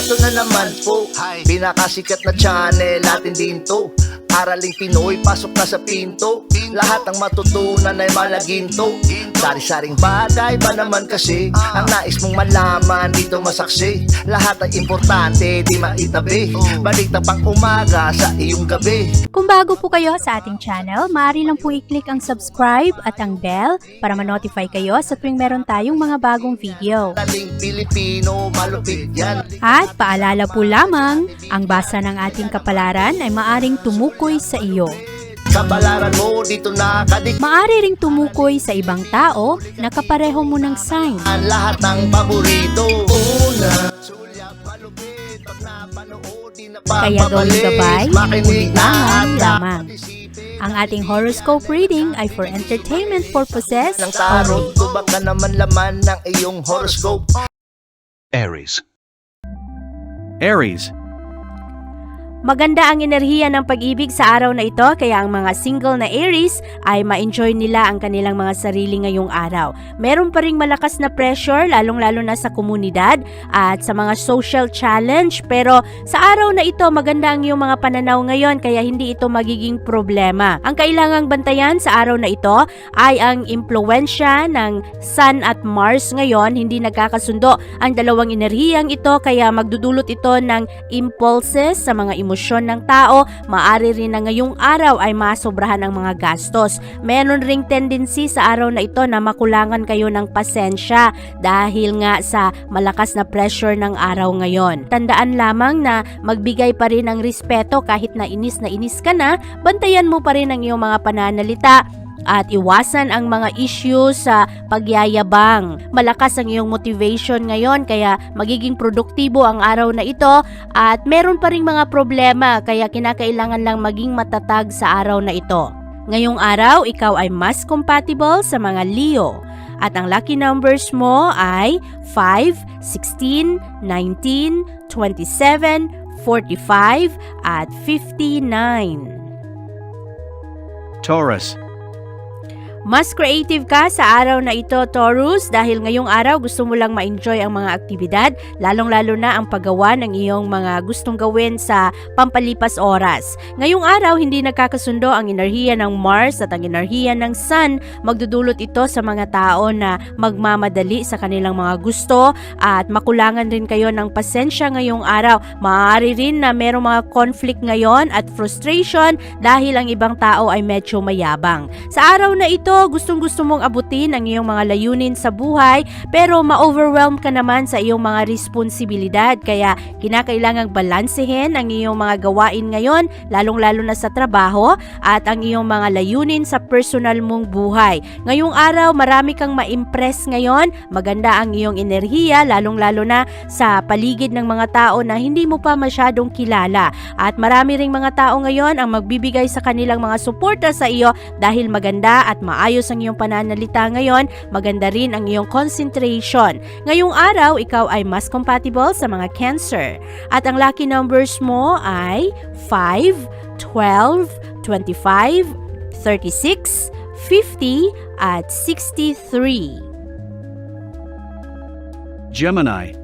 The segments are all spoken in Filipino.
Eto na naman po, pinakasikat na channel natin din to. Araling Pinoy, pasok na sa pinto. Lahat ng matutunan ay malaginto. Sari-saring bagay ba naman kasi ang nais mong malaman dito masaksi. Lahat ay importante, di maitabi. Balik na pang umaga sa iyong gabi. Kung bago po kayo sa ating channel, maaari lang po i-click ang subscribe at ang bell para ma-notify kayo sa tuwing meron tayong mga bagong video. Taling Pilipino, malupit yan. At paalala po lamang, ang basa ng ating kapalaran ay maaring tumukoy sa iyo. Kapalaran mo dito nakadik. Maaari ring tumukoy sa ibang tao na kapareho mo ng sign. Ang lahat ng paborito. Una, sulyap, malupit. Pag napanood, di na Kaya gawing gabay, makinig na ulilangan at lamang. Ang ating horoscope reading ay for entertainment purposes ng tarot. only. Tubak ka naman laman ng iyong horoscope. Aries. Aries. Maganda ang enerhiya ng pag-ibig sa araw na ito, kaya ang mga single na Aries ay ma-enjoy nila ang kanilang mga sarili ngayong araw. Meron pa ring malakas na pressure, lalong-lalo na sa komunidad at sa mga social challenge. Pero sa araw na ito, maganda ang iyong mga pananaw ngayon, kaya hindi ito magiging problema. Ang kailangang bantayan sa araw na ito ay ang impluwensya ng Sun at Mars ngayon. Hindi nagkakasundo ang dalawang enerhiyang ito, kaya magdudulot ito ng impulses sa mga emosyon ng tao. Maari rin na ngayong araw ay masobrahan ang mga gastos. Meron ring tendency sa araw na ito na makulangan kayo ng pasensya dahil nga sa malakas na pressure ng araw ngayon. Tandaan lamang na magbigay pa rin ng respeto kahit na inis ka na, bantayan mo pa rin ang iyong mga pananalita at iwasan ang mga issues sa pagyayabang. Malakas ang iyong motivation ngayon, kaya magiging produktibo ang araw na ito, at meron pa ring mga problema, kaya kinakailangan lang maging matatag sa araw na ito. Ngayong araw, ikaw ay mas compatible sa mga Leo. At ang lucky numbers mo ay 5, 16, 19, 27, 45, at 59. Taurus. Mas creative ka sa araw na ito, Taurus, dahil ngayong araw gusto mo lang ma-enjoy ang mga aktibidad, lalong-lalo na ang paggawa ng iyong mga gustong gawin sa pampalipas oras. Ngayong araw, hindi nagkakasundo ang enerhiya ng Mars at ang enerhiya ng Sun. Magdudulot ito sa mga tao na magmamadali sa kanilang mga gusto at makulangan rin kayo ng pasensya ngayong araw. Maaari rin na merong mga conflict ngayon at frustration dahil ang ibang tao ay medyo mayabang. Sa araw na ito, gustong-gusto mong abutin ang iyong mga layunin sa buhay, pero ma-overwhelm ka naman sa iyong mga responsibilidad, kaya kinakailangang balansehin ang iyong mga gawain ngayon, lalong-lalo na sa trabaho at ang iyong mga layunin sa personal mong buhay. Ngayong araw, marami kang ma-impress ngayon, maganda ang iyong enerhiya, lalong-lalo na sa paligid ng mga tao na hindi mo pa masyadong kilala, at marami ring mga tao ngayon ang magbibigay sa kanilang mga suporta sa iyo dahil maganda at maayos ang iyong pananalita ngayon, maganda rin ang iyong concentration. Ngayong araw, ikaw ay mas compatible sa mga Cancer. At ang lucky numbers mo ay 5, 12, 25, 36, 50, at 63. Gemini.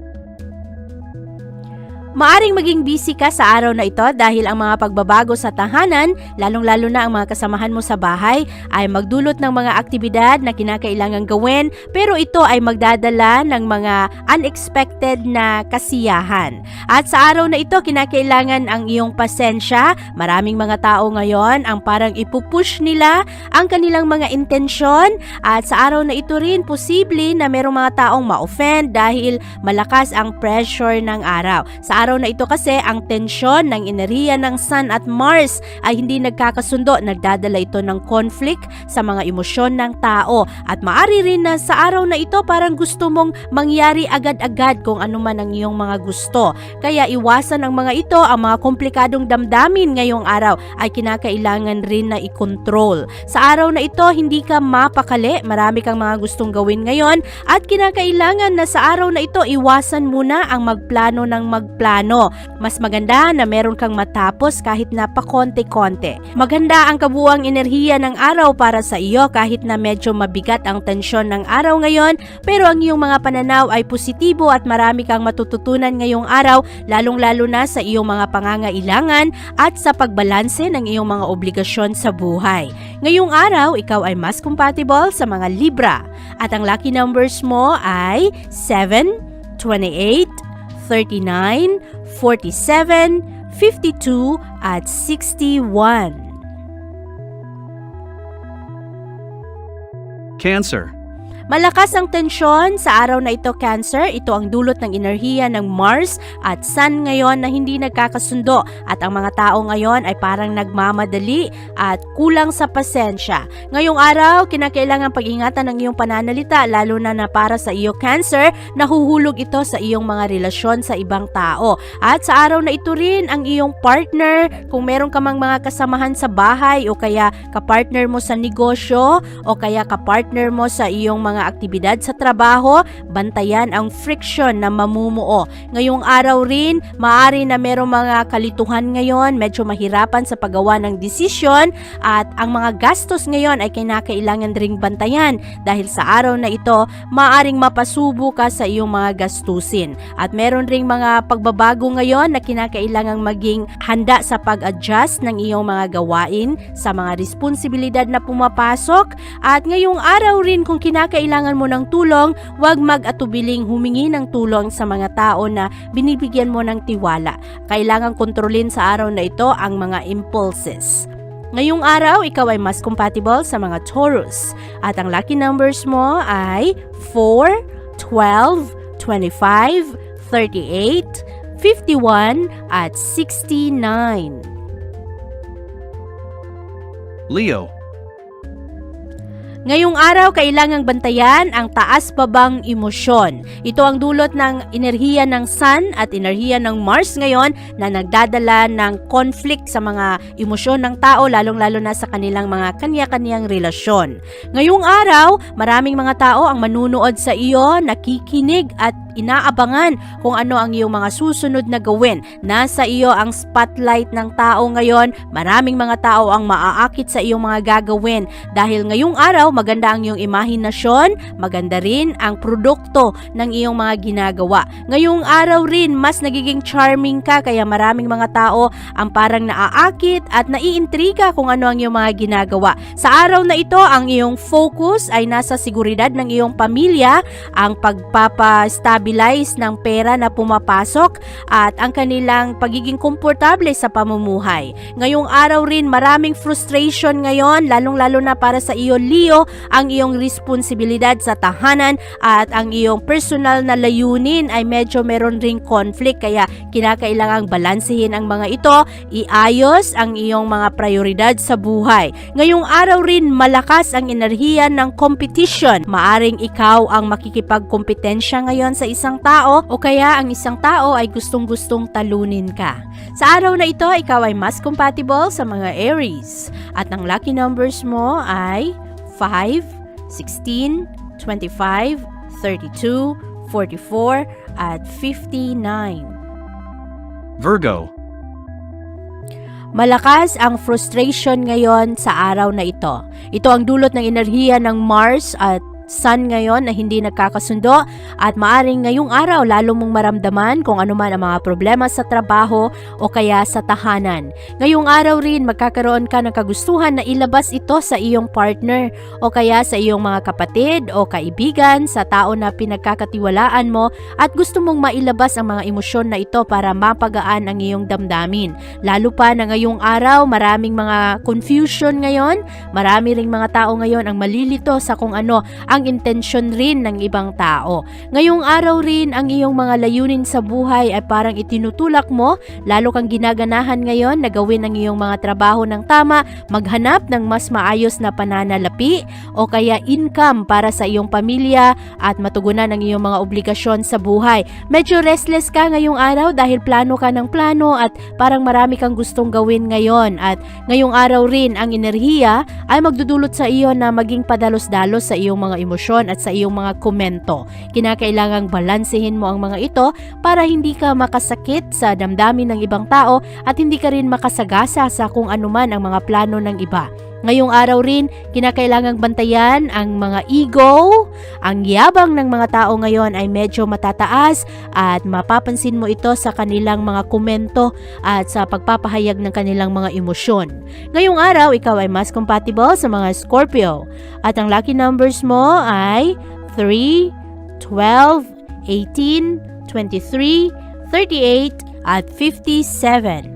Maaring maging busy ka sa araw na ito dahil ang mga pagbabago sa tahanan, lalong-lalo na ang mga kasamahan mo sa bahay, ay magdulot ng mga aktibidad na kinakailangang gawin, pero ito ay magdadala ng mga unexpected na kasiyahan. At sa araw na ito, kinakailangan ang iyong pasensya. Maraming mga tao ngayon ang parang ipupush nila ang kanilang mga intensyon, at sa araw na ito rin, posible na merong mga taong ma-offend dahil malakas ang pressure ng araw. Sa araw na ito kasi, ang tensyon ng enerhiya ng Sun at Mars ay hindi nagkakasundo. Nagdadala ito ng conflict sa mga emosyon ng tao. At maari rin na sa araw na ito parang gusto mong mangyari agad-agad kung ano man ang iyong mga gusto. Kaya iwasan ang mga ito. Ang mga komplikadong damdamin ngayong araw ay kinakailangan rin na i-control. Sa araw na ito, hindi ka mapakali. Marami kang mga gustong gawin ngayon at kinakailangan na sa araw na ito iwasan muna ang magplano ng magplano. plano. Mas maganda na meron kang matapos kahit na pakonti-konti. Maganda ang kabuuang enerhiya ng araw para sa iyo kahit na medyo mabigat ang tensyon ng araw ngayon, pero ang iyong mga pananaw ay positibo at marami kang matututunan ngayong araw, lalong-lalo na sa iyong mga pangangailangan at sa pagbalanse ng iyong mga obligasyon sa buhay. Ngayong araw, ikaw ay mas compatible sa mga Libra at ang lucky numbers mo ay 7, 28, 39, 47, 52 at 61. Cancer. Malakas ang tensyon sa araw na ito, Cancer. Ito ang dulot ng enerhiya ng Mars at Sun ngayon na hindi nagkakasundo at ang mga tao ngayon ay parang nagmamadali at kulang sa pasensya. Ngayong araw, kinakailangan pag-ingatan ng iyong pananalita lalo na para sa iyo, Cancer, nahuhulog ito sa iyong mga relasyon sa ibang tao. At sa araw na ito rin, ang iyong partner, kung meron ka mang mga kasamahan sa bahay o kaya kapartner mo sa negosyo o kaya kapartner mo sa iyong mga aktibidad sa trabaho, bantayan ang friction na mamumuo. Ngayong araw rin, maaari na merong mga kalituhan ngayon, medyo mahirapan sa paggawa ng desisyon at ang mga gastos ngayon ay kinakailangan ring bantayan dahil sa araw na ito, maaaring mapasubo ka sa iyong mga gastusin. At meron ring mga pagbabago ngayon na kinakailangang maging handa sa pag-adjust ng iyong mga gawain sa mga responsibilidad na pumapasok. At ngayong araw rin, kung kinakailangan mo ng tulong, huwag mag-atubiling humingi ng tulong sa mga tao na binibigyan mo ng tiwala. Kailangan kontrolin sa araw na ito ang mga impulses. Ngayong araw, ikaw ay mas compatible sa mga Taurus. At ang lucky numbers mo ay 4, 12, 25, 38, 51 at 69. Leo. Ngayong araw, kailangang bantayan ang taas-babang emosyon. Ito ang dulot ng enerhiya ng Sun at enerhiya ng Mars ngayon na nagdadala ng conflict sa mga emosyon ng tao, lalong-lalo na sa kanilang mga kanya-kanyang relasyon. Ngayong araw, maraming mga tao ang manunood sa iyo, nakikinig at inaabangan kung ano ang iyong mga susunod na gawin. Nasa iyo ang spotlight ng tao ngayon. Maraming mga tao ang maaakit sa iyong mga gagawin dahil ngayong araw maganda ang iyong imahinasyon, maganda rin ang produkto ng iyong mga ginagawa. Ngayong araw rin mas nagiging charming ka kaya maraming mga tao ang parang naaakit at naiintriga kung ano ang iyong mga ginagawa. Sa araw na ito, ang iyong focus ay nasa seguridad ng iyong pamilya, ang pagpapastabilize ng pera na pumapasok at ang kanilang pagiging komportable sa pamumuhay. Ngayong araw rin maraming frustration ngayon, lalong-lalo na para sa iyo, Leo, ang iyong responsibilidad sa tahanan at ang iyong personal na layunin ay medyo meron ring conflict kaya kinakailangang balansehin ang mga ito, iayos ang iyong mga prioridad sa buhay. Ngayong araw rin malakas ang enerhiya ng competition. Maaring ikaw ang makikipagkompetensya ngayon sa isang tao o kaya ang isang tao ay gustong-gustong talunin ka. Sa araw na ito, ikaw ay mas compatible sa mga Aries at ang lucky numbers mo ay 5, 16, 25, 32, 44 at 59. Virgo. Malakas ang frustration ngayon sa araw na ito. Ito ang dulot ng enerhiya ng Mars at Sun ngayon na hindi nagkakasundo at maaring ngayong araw lalo mong maramdaman kung ano man ang mga problema sa trabaho o kaya sa tahanan. Ngayong araw rin magkakaroon ka ng kagustuhan na ilabas ito sa iyong partner o kaya sa iyong mga kapatid o kaibigan, sa tao na pinagkakatiwalaan mo at gusto mong mailabas ang mga emosyon na ito para mapagaan ang iyong damdamin. Lalo pa na ngayong araw maraming mga confusion ngayon, marami ring mga tao ngayon ang malilito sa kung ano ang intensyon rin ng ibang tao. Ngayong araw rin ang iyong mga layunin sa buhay ay parang itinutulak mo, lalo kang ginaganahan ngayon na gawin ang iyong mga trabaho ng tama, maghanap ng mas maayos na pananalapi o kaya income para sa iyong pamilya at matugunan ang iyong mga obligasyon sa buhay. Medyo restless ka ngayong araw dahil plano ka ng plano at parang marami kang gustong gawin ngayon at ngayong araw rin ang enerhiya ay magdudulot sa iyo na maging padalos-dalos sa iyong mga emosyon emosyon at sa iyong mga komento. Kinakailangang balansehin mo ang mga ito para hindi ka makasakit sa damdamin ng ibang tao at hindi ka rin makasagasa sa kung anuman ang mga plano ng iba. Ngayong araw rin, kinakailangang bantayan ang mga ego. Ang yabang ng mga tao ngayon ay medyo matataas at mapapansin mo ito sa kanilang mga komento at sa pagpapahayag ng kanilang mga emosyon. Ngayong araw, ikaw ay mas compatible sa mga Scorpio. At ang lucky numbers mo ay 3, 12, 18, 23, 38, at 57.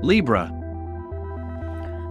Libra.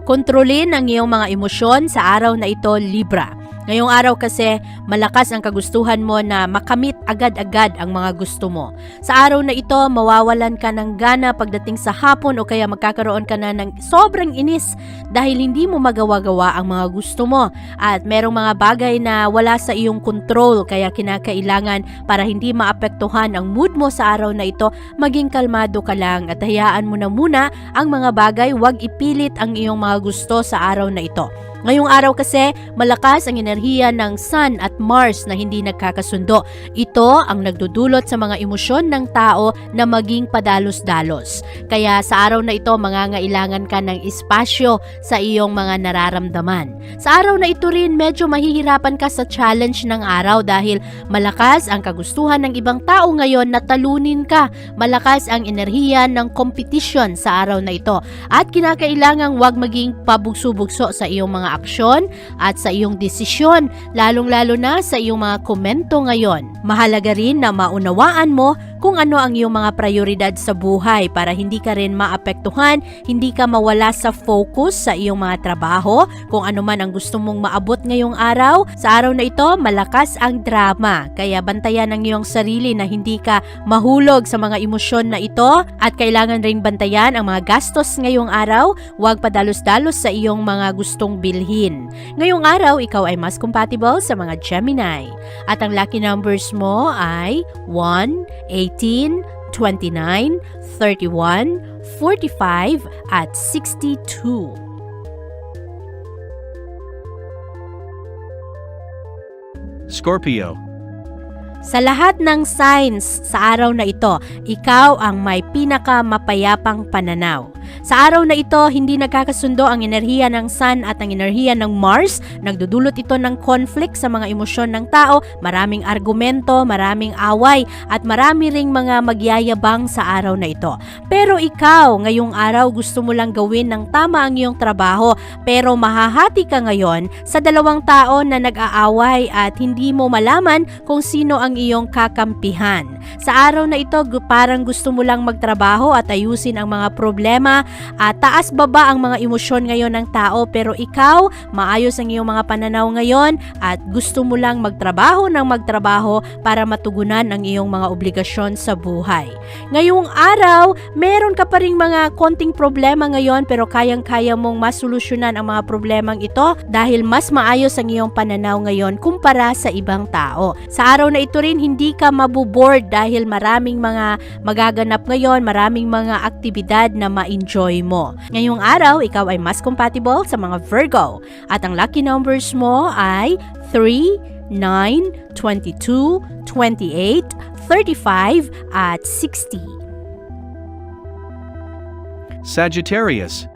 Kontrolin ang iyong mga emosyon sa araw na ito, Libra. Ngayong araw kasi, malakas ang kagustuhan mo na makamit agad-agad ang mga gusto mo. Sa araw na ito, mawawalan ka ng gana pagdating sa hapon o kaya magkakaroon ka na ng sobrang inis dahil hindi mo magawa-gawa ang mga gusto mo. At merong mga bagay na wala sa iyong control kaya kinakailangan para hindi maapektuhan ang mood mo sa araw na ito, maging kalmado ka lang at hayaan mo na muna ang mga bagay, huwag ipilit ang iyong mga gusto sa araw na ito. Ngayong araw kasi, malakas ang enerhiya ng Sun at Mars na hindi nagkakasundo. Ito ang nagdudulot sa mga emosyon ng tao na maging padalos-dalos. Kaya sa araw na ito, mangangailangan ka ng espasyo sa iyong mga nararamdaman. Sa araw na ito rin, medyo mahihirapan ka sa challenge ng araw dahil malakas ang kagustuhan ng ibang tao ngayon na talunin ka. Malakas ang enerhiya ng competition sa araw na ito. At kinakailangang huwag maging pabugso-bugso sa iyong mga aksyon at sa iyong desisyon, lalong-lalo na sa iyong mga komento ngayon. Mahalaga rin na maunawaan mo kung ano ang iyong mga prioridad sa buhay para hindi ka rin maapektuhan, hindi ka mawala sa focus sa iyong mga trabaho, kung ano man ang gusto mong maabot ngayong araw. Sa araw na ito, malakas ang drama, kaya bantayan ang iyong sarili na hindi ka mahulog sa mga emosyon na ito at kailangan ring bantayan ang mga gastos ngayong araw, huwag padalos-dalos sa iyong mga gustong bilhin. Ngayong araw, ikaw ay mas compatible sa mga Gemini at ang lucky numbers mo ay 1, 18, 29, 31, 45, at 62. Scorpio. Sa lahat ng signs sa araw na ito, ikaw ang may pinakamapayapang pananaw. Sa araw na ito, hindi nagkakasundo ang enerhiya ng Sun at ang enerhiya ng Mars. Nagdudulot ito ng conflict sa mga emosyon ng tao, maraming argumento, maraming away, at marami ring mga magyayabang sa araw na ito. Pero ikaw, ngayong araw, gusto mo lang gawin ng tama ang iyong trabaho, pero mahahati ka ngayon sa dalawang tao na nag-aaway at hindi mo malaman kung sino ang iyong kakampihan. Sa araw na ito, parang gusto mo lang magtrabaho at ayusin ang mga problema at taas-baba ang mga emosyon ngayon ng tao, pero ikaw, maayos ang iyong mga pananaw ngayon at gusto mo lang magtrabaho para matugunan ang iyong mga obligasyon sa buhay. Ngayong araw, meron ka pa ring mga konting problema ngayon pero kayang-kaya mong masolusyonan ang mga problemang ito dahil mas maayos ang iyong pananaw ngayon kumpara sa ibang tao. Sa araw na ito rin, hindi ka mabuboard dahil maraming mga magaganap ngayon, maraming mga aktibidad na ma-enjoy mo. Ngayong araw, ikaw ay mas compatible sa mga Virgo at ang lucky numbers mo ay 3, 9, 22, 28, 35, at 60. Sagittarius.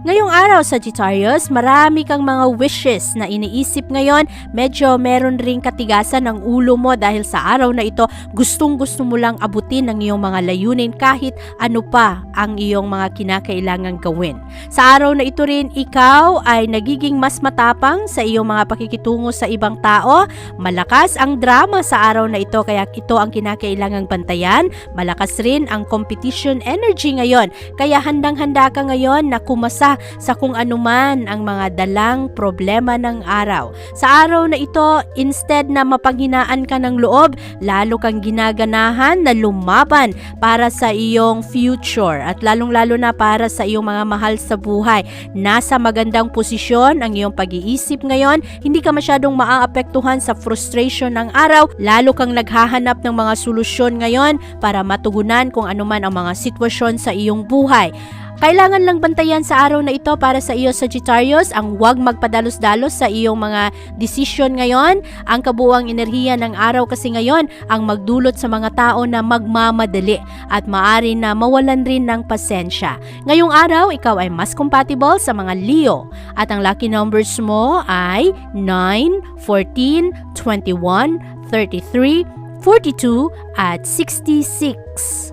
Ngayong araw, Sagittarius, marami kang mga wishes na iniisip ngayon. Medyo meron ring katigasan ng ulo mo dahil sa araw na ito, gustong-gusto mo lang abutin ang iyong mga layunin kahit ano pa ang iyong mga kinakailangang gawin. Sa araw na ito rin, ikaw ay nagiging mas matapang sa iyong mga pakikitungo sa ibang tao. Malakas ang drama sa araw na ito kaya ito ang kinakailangang bantayan. Malakas rin ang competition energy ngayon. Kaya handang-handa ka ngayon na kumasa sa kung anuman ang mga dalang problema ng araw. Sa araw na ito, instead na mapanghinaan ka ng loob, lalo kang ginaganahan na lumaban para sa iyong future at lalong-lalo na para sa iyong mga mahal sa buhay. Nasa magandang posisyon ang iyong pag-iisip ngayon, hindi ka masyadong maaapektuhan sa frustration ng araw, lalo kang naghahanap ng mga solusyon ngayon para matugunan kung anuman ang mga sitwasyon sa iyong buhay. Kailangan lang bantayan sa araw na ito para sa iyo, Sagittarius, ang huwag magpadalos-dalos sa iyong mga desisyon ngayon. Ang kabuuang enerhiya ng araw kasi ngayon ang magdulot sa mga tao na magmamadali at maari na mawalan rin ng pasensya. Ngayong araw, ikaw ay mas compatible sa mga Leo at ang lucky numbers mo ay 9, 14, 21, 33, 42 at 66.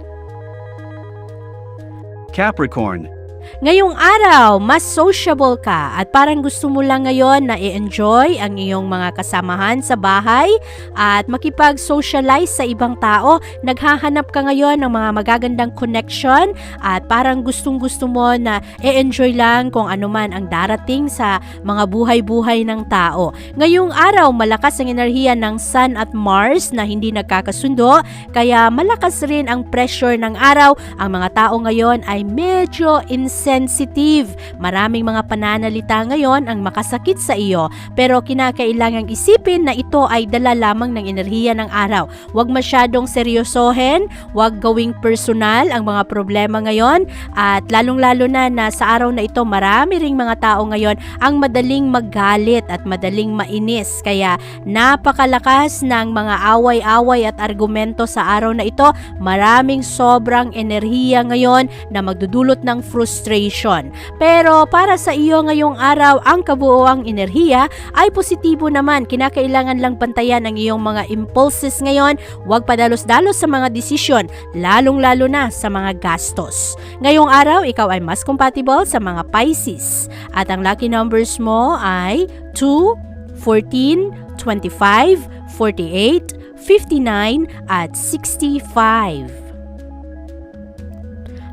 Capricorn. Ngayong araw, mas sociable ka at parang gusto mo lang ngayon na i-enjoy ang iyong mga kasamahan sa bahay at makipag-socialize sa ibang tao. Naghahanap ka ngayon ng mga magagandang connection at parang gustong-gusto mo na i-enjoy lang kung ano man ang darating sa mga buhay-buhay ng tao. Ngayong araw, malakas ang enerhiya ng Sun at Mars na hindi nagkakasundo, kaya malakas rin ang pressure ng araw. Ang mga tao ngayon ay medyo insensitive. Maraming mga pananalita ngayon ang makasakit sa iyo, pero kinakailangang isipin na ito ay dala lamang ng enerhiya ng araw. Huwag masyadong seryosohin, huwag gawing personal ang mga problema ngayon, at lalong-lalo na sa araw na ito, marami ring mga tao ngayon ang madaling maggalit at madaling mainis. Kaya napakalakas ng mga away-away at argumento sa araw na ito. Maraming sobrang enerhiya ngayon na magdudulot ng frustration. Pero para sa iyo ngayong araw, ang kabuoang enerhiya ay positibo naman. Kinakailangan lang bantayan ang iyong mga impulses ngayon. Huwag padalos-dalos sa mga desisyon, lalong-lalo na sa mga gastos. Ngayong araw, ikaw ay mas compatible sa mga Pisces. At ang lucky numbers mo ay 2, 14, 25, 48, 59 at 65.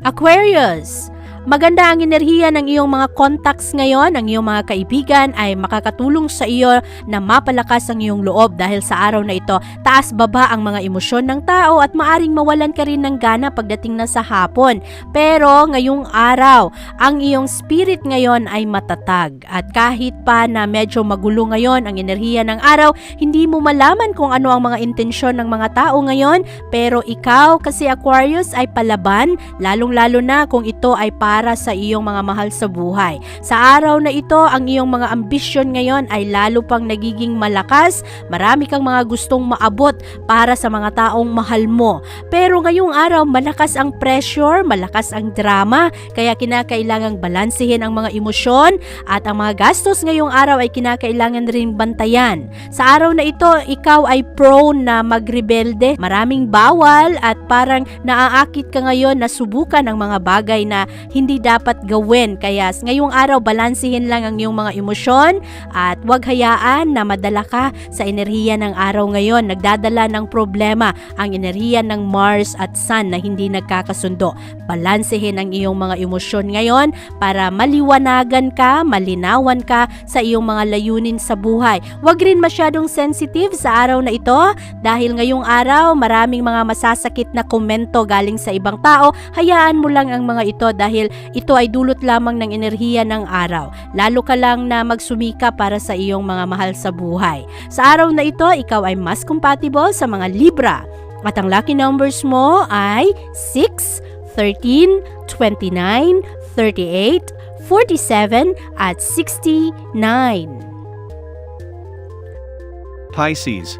Aquarius. Maganda ang enerhiya ng iyong mga contacts ngayon. Ang iyong mga kaibigan ay makakatulong sa iyo na mapalakas ang iyong loob dahil sa araw na ito, taas-baba ang mga emosyon ng tao at maaring mawalan ka rin ng gana pagdating na sa hapon. Pero ngayong araw, ang iyong spirit ngayon ay matatag at kahit pa na medyo magulo ngayon ang enerhiya ng araw, hindi mo malaman kung ano ang mga intensyon ng mga tao ngayon, pero ikaw kasi Aquarius ay palaban, lalong-lalo na kung ito ay para sa iyong mga mahal sa buhay. Sa araw na ito, ang iyong mga ambisyon ngayon ay lalo pang nagiging malakas. Marami kang mga gustong maabot para sa mga taong mahal mo. Pero ngayong araw, malakas ang pressure, malakas ang drama, kaya kinakailangang balansehin ang mga emosyon at ang mga gastos ngayong araw ay kinakailangan rin bantayan. Sa araw na ito, ikaw ay prone na magrebelde. Maraming bawal at parang naaakit ka ngayon na subukan ang mga bagay na hindi dapat gawin. Kaya ngayong araw, balansehin lang ang iyong mga emosyon at huwag hayaan na madala ka sa enerhiya ng araw ngayon. Nagdadala ng problema ang enerhiya ng Mars at Sun na hindi nagkakasundo. Balansehin ang iyong mga emosyon ngayon para maliwanagan ka, malinawan ka sa iyong mga layunin sa buhay. Huwag rin masyadong sensitive sa araw na ito dahil ngayong araw maraming mga masasakit na komento galing sa ibang tao. Hayaan mo lang ang mga ito dahil ito ay dulot lamang ng enerhiya ng araw. Lalo ka lang na magsumika para sa iyong mga mahal sa buhay. Sa araw na ito, ikaw ay mas compatible sa mga Libra. At ang lucky numbers mo ay 6, 13, 29, 38, 47 at 69. Pisces.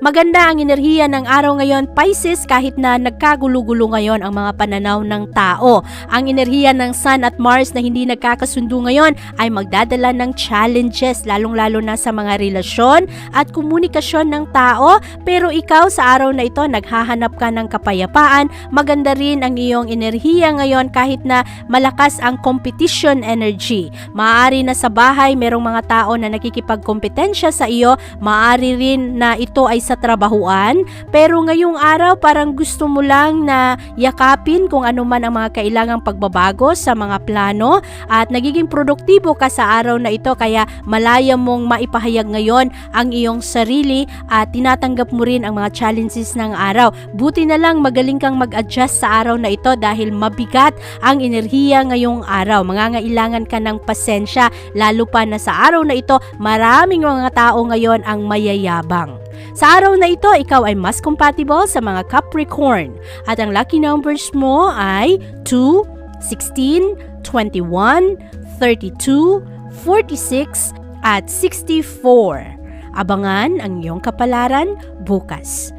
Maganda ang enerhiya ng araw ngayon, Pisces, kahit na nagkagulo-gulo ngayon ang mga pananaw ng tao. Ang enerhiya ng Sun at Mars na hindi nagkakasundo ngayon ay magdadala ng challenges, lalong-lalo na sa mga relasyon at komunikasyon ng tao. Pero ikaw sa araw na ito, naghahanap ka ng kapayapaan. Maganda rin ang iyong enerhiya ngayon kahit na malakas ang competition energy. Maaari na sa bahay, merong mga tao na nakikipagkompetensya sa iyo. Maaari rin na ito ay sa trabahuan, pero ngayong araw parang gusto mo lang na yakapin kung ano man ang mga kailangang pagbabago sa mga plano at nagiging produktibo ka sa araw na ito, kaya malaya mong maipahayag ngayon ang iyong sarili at tinatanggap mo rin ang mga challenges ng araw. Buti na lang magaling kang mag-adjust sa araw na ito dahil mabigat ang enerhiya ngayong araw. Mangangailangan ka ng pasensya, lalo pa na sa araw na ito maraming mga tao ngayon ang mayayabang. Sa araw na ito, ikaw ay mas compatible sa mga Capricorn. At ang lucky numbers mo ay 2, 16, 21, 32, 46, at 64. Abangan ang iyong kapalaran bukas.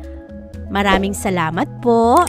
Maraming salamat po.